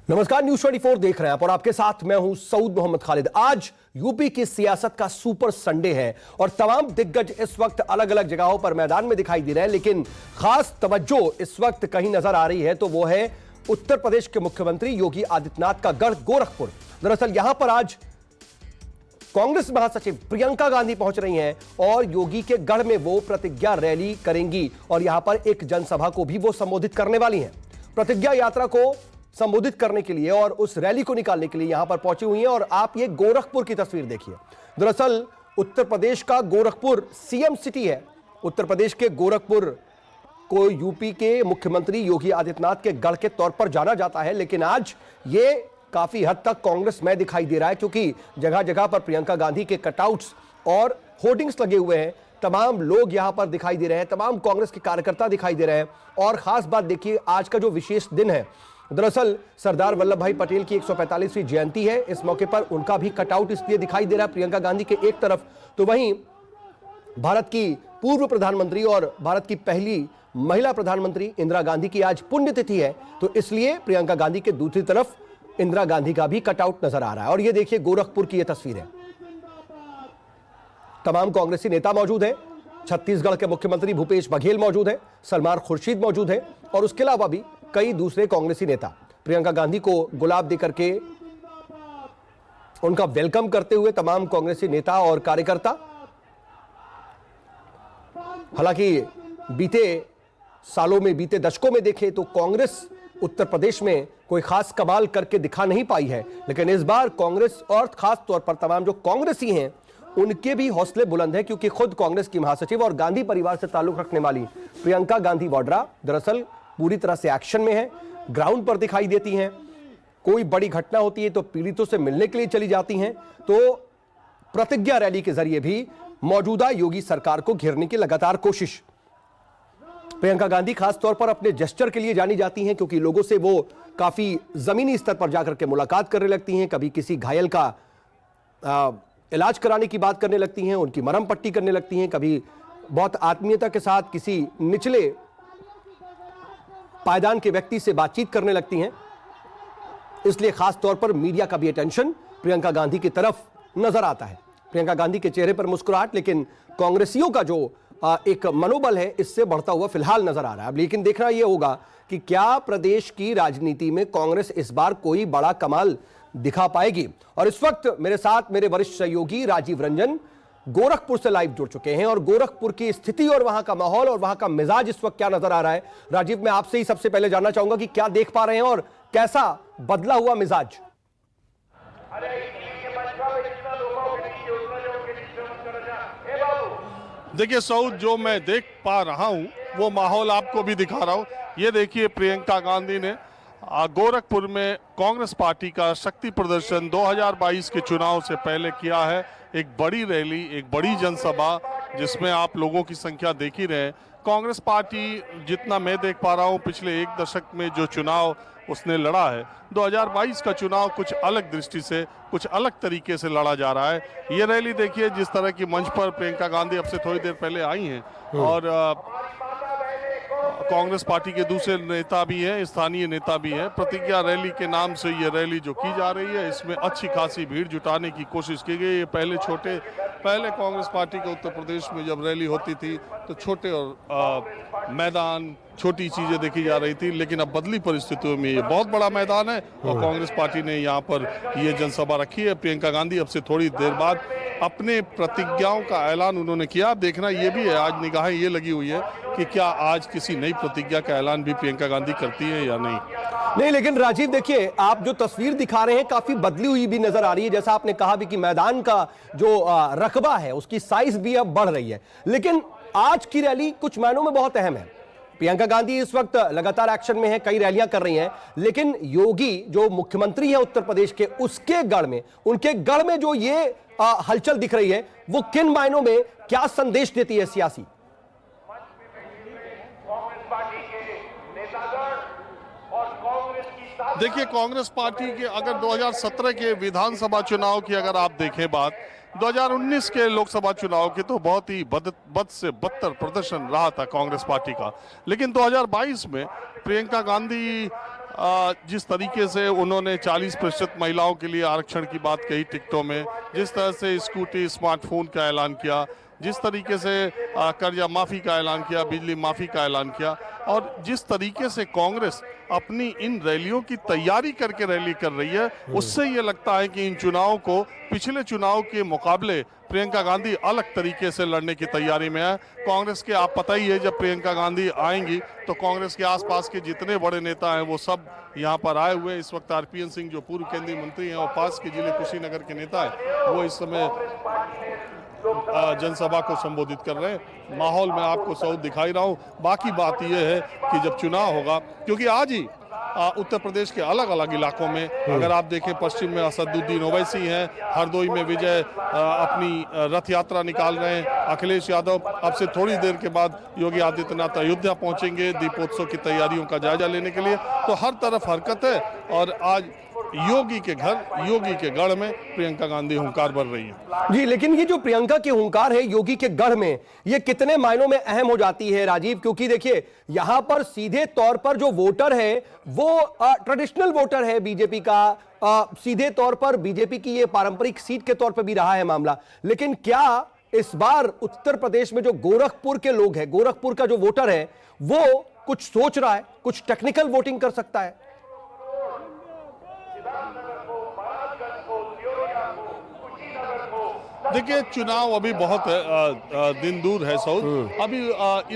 नमस्कार, न्यूज 24 देख रहे हैं आप और आपके साथ मैं हूं सऊद मोहम्मद खालिद। आज यूपी की सियासत का सुपर संडे है और तमाम दिग्गज इस वक्त अलग अलग जगहों पर मैदान में दिखाई दे रहे हैं, लेकिन खास तवज्जो इस वक्त कहीं नजर आ रही है तो वो है उत्तर प्रदेश के मुख्यमंत्री योगी आदित्यनाथ का गढ़ गोरखपुर। दरअसल यहां पर आज कांग्रेस महासचिव प्रियंका गांधी पहुंच रही हैं और योगी के गढ़ में वो प्रतिज्ञा रैली करेंगी और यहां पर एक जनसभा को भी वो संबोधित करने वाली हैं। प्रतिज्ञा यात्रा को संबोधित करने के लिए और उस रैली को निकालने के लिए यहां पर पहुंची हुई हैं और आप ये गोरखपुर की तस्वीर देखिए। दरअसल उत्तर प्रदेश का गोरखपुर सीएम सिटी है। उत्तर प्रदेश के गोरखपुर को यूपी के मुख्यमंत्री योगी आदित्यनाथ के गढ़ के तौर पर जाना जाता है, लेकिन आज ये काफी हद तक कांग्रेस में दिखाई दे रहा है क्योंकि जगह जगह पर प्रियंका गांधी के कटआउट्स और होर्डिंग्स लगे हुए हैं। तमाम लोग यहां पर दिखाई दे रहे हैं, तमाम कांग्रेस के कार्यकर्ता दिखाई दे रहे हैं। और खास बात देखिए, आज का जो विशेष दिन है, दरअसल सरदार वल्लभ भाई पटेल की 145वीं जयंती है। इस मौके पर उनका भी कटआउट इसलिए दिखाई दे रहा है प्रियंका गांधी के एक तरफ, तो वहीं भारत की पूर्व प्रधानमंत्री और भारत की पहली महिला प्रधानमंत्री इंदिरा गांधी की आज पुण्यतिथि है, तो इसलिए प्रियंका गांधी के दूसरी तरफ इंदिरा गांधी का भी कटआउट नजर आ रहा है। और ये देखिए गोरखपुर की ये तस्वीर है। तमाम कांग्रेसी नेता मौजूद हैं। छत्तीसगढ़ के मुख्यमंत्री भूपेश बघेल मौजूद है, सलमान खुर्शीद मौजूद है और उसके अलावा भी कई दूसरे कांग्रेसी नेता प्रियंका गांधी को गुलाब देकर के उनका वेलकम करते हुए तमाम कांग्रेसी नेता और कार्यकर्ता। हालांकि बीते सालों में, बीते दशकों में देखें तो कांग्रेस उत्तर प्रदेश में कोई खास कमाल करके दिखा नहीं पाई है, लेकिन इस बार कांग्रेस और खास तौर पर तमाम जो कांग्रेसी हैं उनके भी हौसले बुलंद हैं क्योंकि खुद कांग्रेस की महासचिव और गांधी परिवार से ताल्लुक रखने वाली प्रियंका गांधी वाड्रा दरअसल पूरी तरह से एक्शन में है, ग्राउंड पर दिखाई देती हैं। कोई बड़ी घटना होती है तो पीड़ितों से मिलने के लिए चली जाती हैं, तो प्रतिज्ञा रैली के जरिए भी मौजूदा योगी सरकार को घेरने की लगातार कोशिश। प्रियंका गांधी खास तौर पर अपने जेस्चर के लिए जानी जाती हैं क्योंकि लोगों से वो काफी जमीनी स्तर पर जाकर के मुलाकात करने लगती हैं, कभी किसी घायल का इलाज कराने की बात करने लगती हैं, उनकी मरहम पट्टी करने लगती हैं, कभी बहुत आत्मीयता के साथ किसी निचले पायदान के व्यक्ति से बातचीत करने लगती हैं। इसलिए खास तौर पर मीडिया का भी अटेंशन प्रियंका गांधी की तरफ नजर आता है। प्रियंका गांधी के चेहरे पर मुस्कुराहट, लेकिन कांग्रेसियों का जो एक मनोबल है इससे बढ़ता हुआ फिलहाल नजर आ रहा है। लेकिन देखना यह होगा कि क्या प्रदेश की राजनीति में कांग्रेस इस बार कोई बड़ा कमाल दिखा पाएगी। और इस वक्त मेरे साथ मेरे वरिष्ठ सहयोगी राजीव रंजन गोरखपुर से लाइव जुड़ चुके हैं और गोरखपुर की स्थिति और वहां का माहौल और वहां का मिजाज इस वक्त क्या नजर आ रहा है। राजीव, मैं आपसे ही सबसे पहले जानना चाहूंगा कि क्या देख पा रहे हैं और कैसा बदला हुआ मिजाज। देखिए सऊद, जो मैं देख पा रहा हूं वो माहौल आपको भी दिखा रहा हूं। ये देखिए प्रियंका गांधी ने गोरखपुर में कांग्रेस पार्टी का शक्ति प्रदर्शन 2022 के चुनाव से पहले किया है। एक बड़ी रैली, एक बड़ी जनसभा जिसमें आप लोगों की संख्या देख ही रहे हैं। कांग्रेस पार्टी, जितना मैं देख पा रहा हूं, पिछले एक दशक में जो चुनाव उसने लड़ा है, 2022 का चुनाव कुछ अलग दृष्टि से, कुछ अलग तरीके से लड़ा जा रहा है। ये रैली देखिए, जिस तरह की मंच पर प्रियंका गांधी अब से थोड़ी देर पहले आई हैं और कांग्रेस पार्टी के दूसरे नेता भी हैं, स्थानीय नेता भी हैं। प्रतिज्ञा रैली के नाम से ये रैली जो की जा रही है, इसमें अच्छी खासी भीड़ जुटाने की कोशिश की गई है। पहले कांग्रेस पार्टी के उत्तर प्रदेश में जब रैली होती थी तो छोटे और मैदान, छोटी चीजें देखी जा रही थी, लेकिन अब बदली परिस्थितियों में ये बहुत बड़ा मैदान है और कांग्रेस पार्टी ने यहाँ पर ये जनसभा रखी है। प्रियंका गांधी अब से थोड़ी देर बाद अपने प्रतिज्ञाओं का ऐलान उन्होंने किया। देखना ये भी है, आज निगाहें ये लगी हुई है कि क्या आज किसी नई प्रतिज्ञा का ऐलान भी प्रियंका गांधी करती है या नहीं। लेकिन राजीव देखिए, आप जो तस्वीर दिखा रहे हैं काफी बदली हुई भी नजर आ रही है। जैसा आपने कहा भी कि मैदान का जो रकबा है उसकी साइज भी अब बढ़ रही है, लेकिन आज की रैली कुछ मायनों में बहुत अहम है। प्रियंका गांधी इस वक्त लगातार एक्शन में है, कई रैलियां कर रही हैं, लेकिन योगी जो मुख्यमंत्री है उत्तर प्रदेश के, उसके गढ़ में, उनके गढ़ में जो ये हलचल दिख रही है वो किन मायनों में क्या संदेश देती है सियासी। देखिए, कांग्रेस पार्टी के अगर 2017 के विधानसभा चुनाव की अगर आप देखें बात, 2019 के लोकसभा चुनाव के तो बहुत ही बद से बदतर प्रदर्शन रहा था कांग्रेस पार्टी का, लेकिन 2022 में प्रियंका गांधी जिस तरीके से उन्होंने 40% महिलाओं के लिए आरक्षण की बात कही टिकटों में, जिस तरह से स्कूटी स्मार्टफोन का ऐलान किया, जिस तरीके से कर्जा माफी का ऐलान किया, बिजली माफी का ऐलान किया, और जिस तरीके से कांग्रेस अपनी इन रैलियों की तैयारी करके रैली कर रही है, उससे ये लगता है कि इन चुनावों को पिछले चुनाव के मुकाबले प्रियंका गांधी अलग तरीके से लड़ने की तैयारी में है। कांग्रेस के, आप पता ही है, जब प्रियंका गांधी आएंगी तो कांग्रेस के आसपास के जितने बड़े नेता हैं वो सब यहाँ पर आए हुए हैं। इस वक्त आरपीएन सिंह जो पूर्व केंद्रीय मंत्री हैं और पास के जिले कुशीनगर के नेता हैं, वो इस समय जनसभा को संबोधित कर रहे हैं। माहौल में आपको सब दिखाई रहा हूं। बाकी बात यह है कि जब चुनाव होगा, क्योंकि आज ही उत्तर प्रदेश के अलग अलग इलाकों में अगर आप देखें, पश्चिम में असदुद्दीन ओवैसी हैं, हरदोई में विजय अपनी रथ यात्रा निकाल रहे हैं, अखिलेश यादव अब से थोड़ी देर के बाद योगी आदित्यनाथ अयोध्या पहुंचेंगे दीपोत्सव की तैयारियों का जायजा लेने के लिए। तो हर तरफ हरकत है और आज योगी के घर, योगी के गढ़ में प्रियंका गांधी हुंकार भर रही है। जी, लेकिन ये जो प्रियंका की हुंकार है योगी के गढ़ में, ये कितने मायनों में अहम हो जाती है राजीव? क्योंकि देखिए, यहां पर सीधे तौर पर जो वोटर है वो ट्रेडिशनल वोटर है बीजेपी का, सीधे तौर पर बीजेपी की ये पारंपरिक सीट के तौर पर भी रहा है मामला। लेकिन क्या इस बार उत्तर प्रदेश में जो गोरखपुर के लोग हैं, गोरखपुर का जो वोटर है, वो कुछ सोच रहा है, कुछ टेक्निकल वोटिंग कर सकता है? देखिए, चुनाव अभी बहुत दिन दूर है सऊद। अभी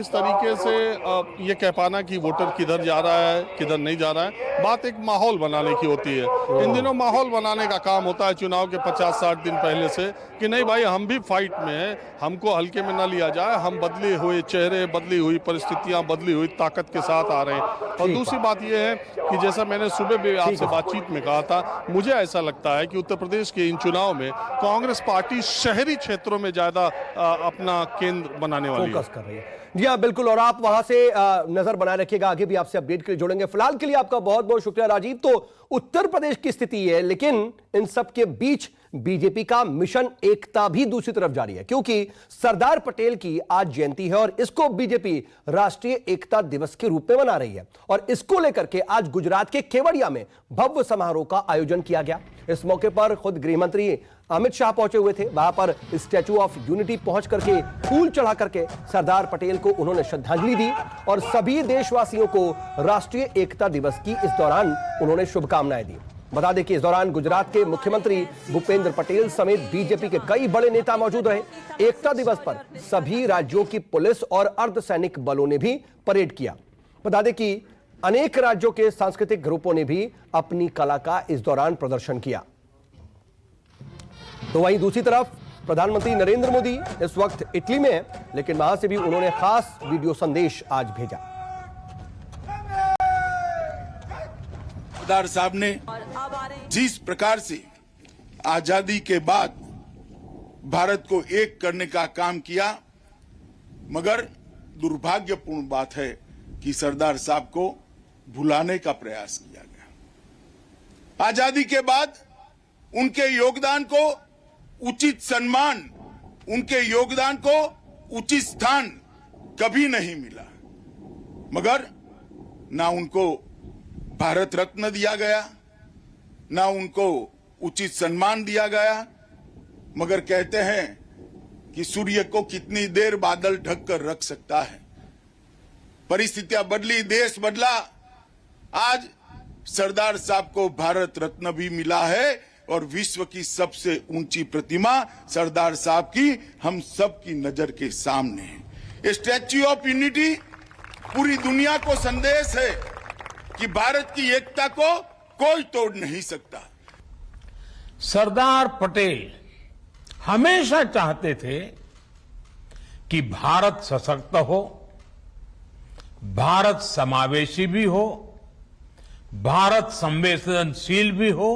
इस तरीके से ये कह पाना कि वोटर किधर जा रहा है किधर नहीं जा रहा है, बात एक माहौल बनाने की होती है। इन दिनों माहौल बनाने का काम होता है चुनाव के 50-60 दिन पहले से, कि नहीं भाई, हम भी फाइट में हैं, हमको हल्के में ना लिया जाए, हम बदले हुए चेहरे, बदली हुई परिस्थितियां, बदली हुई ताकत के साथ आ रहे हैं। और दूसरी बात यह है कि जैसा मैंने सुबह भी आपसे बातचीत में कहा था, मुझे ऐसा लगता है कि उत्तर प्रदेश के इन चुनाव में कांग्रेस पार्टी शहरी क्षेत्रों में ज्यादा अपना केंद्र बनाने वाली फोकस कर रही है। जी हाँ, बिल्कुल, और आप वहां से नजर बनाए रखिएगा, आगे भी आपसे अपडेट के लिए जुड़ेंगे। फिलहाल के लिए आपका बहुत बहुत शुक्रिया राजीव। तो उत्तर प्रदेश की स्थिति है, लेकिन इन सब के बीच बीजेपी का मिशन एकता भी दूसरी तरफ जारी है, क्योंकि सरदार पटेल की आज जयंती है और इसको बीजेपी राष्ट्रीय एकता दिवस के रूप में मना रही है। और इसको लेकर के आज गुजरात के केवड़िया में भव्य समारोह का आयोजन किया गया। इस मौके पर खुद गृह मंत्री अमित शाह पहुंचे हुए थे। वहां पर स्टैच्यू ऑफ यूनिटी पहुंच करके फूल चढ़ा करके सरदार पटेल को उन्होंने श्रद्धांजलि दी और सभी देशवासियों को राष्ट्रीय एकता दिवस की इस दौरान उन्होंने शुभकामनाएं दी। बता दें कि इस दौरान गुजरात के मुख्यमंत्री भूपेंद्र पटेल समेत बीजेपी के कई बड़े नेता मौजूद रहे। एकता दिवस पर सभी राज्यों की पुलिस और अर्धसैनिक बलों ने भी परेड किया। बता दें कि अनेक राज्यों के सांस्कृतिक ग्रुपों ने भी अपनी कला का इस दौरान प्रदर्शन किया। तो वहीं दूसरी तरफ प्रधानमंत्री नरेंद्र मोदी इस वक्त इटली में है, लेकिन वहां से भी उन्होंने खास वीडियो संदेश आज भेजा। सरदार साहब ने जिस प्रकार से आजादी के बाद भारत को एक करने का काम किया, मगर दुर्भाग्यपूर्ण बात है कि सरदार साहब को भुलाने का प्रयास किया गया। आजादी के बाद उनके योगदान को उचित सम्मान, उनके योगदान को उचित स्थान कभी नहीं मिला, मगर ना उनको भारत रत्न दिया गया, ना उनको उचित सम्मान दिया गया, मगर कहते हैं कि सूर्य को कितनी देर बादल ढक कर रख सकता है। परिस्थितियां बदली, देश बदला, आज सरदार साहब को भारत रत्न भी मिला है और विश्व की सबसे ऊंची प्रतिमा सरदार साहब की हम सब की नजर के सामने है। स्टैच्यू ऑफ यूनिटी पूरी दुनिया को संदेश है कि भारत की एकता को कोई तोड़ नहीं सकता। सरदार पटेल हमेशा चाहते थे कि भारत सशक्त हो, भारत समावेशी भी हो, भारत संवेदनशील भी हो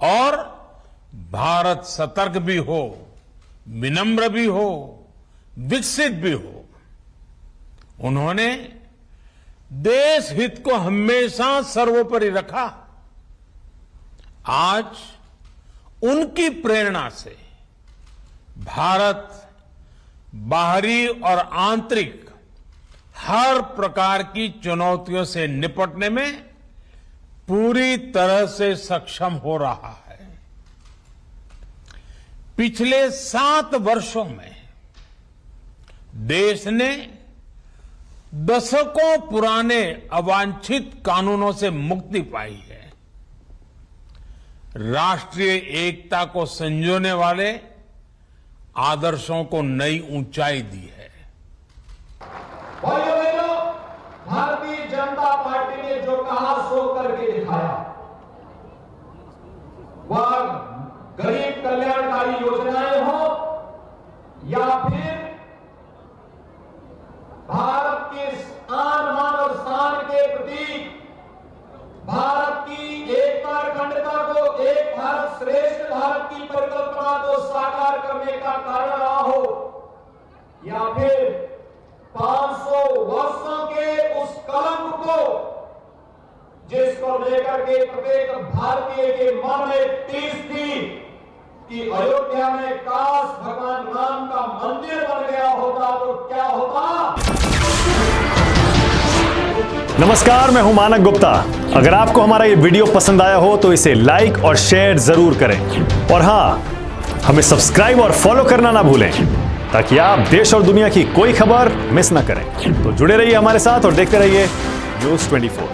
और भारत सतर्क भी हो, विनम्र भी हो, विकसित भी हो। उन्होंने देश हित को हमेशा सर्वोपरि रखा। आज उनकी प्रेरणा से भारत बाहरी और आंतरिक हर प्रकार की चुनौतियों से निपटने में पूरी तरह से सक्षम हो रहा है। पिछले 7 वर्षों में देश ने दशकों पुराने अवांछित कानूनों से मुक्ति पाई है। राष्ट्रीय एकता को संजोने वाले आदर्शों को नई ऊंचाई दी है। भाइयों बहनों, भारतीय जनता पार्टी ने जो कहा सो करके दिखाया। वह गरीब कल्याणकारी योजनाएं हो या फिर भारत के आन मान और शान के प्रतीक भारत की एकता अखंडता को, एक भारत श्रेष्ठ भारत की परिकल्पना को साकार करने का कारण रहा हो, या फिर 500 वर्षों के उस कलंक को जिसको लेकर के प्रत्येक भारतीय के मन में टीस थी कि अयोध्या में काश भगवान राम का मंदिर बन गया होता तो क्या होता। नमस्कार, मैं हूं मानक गुप्ता। अगर आपको हमारा ये वीडियो पसंद आया हो तो इसे लाइक और शेयर जरूर करें, और हां, हमें सब्सक्राइब और फॉलो करना ना भूलें ताकि आप देश और दुनिया की कोई खबर मिस ना करें। तो जुड़े रहिए हमारे साथ और देखते रहिए न्यूज़ 24।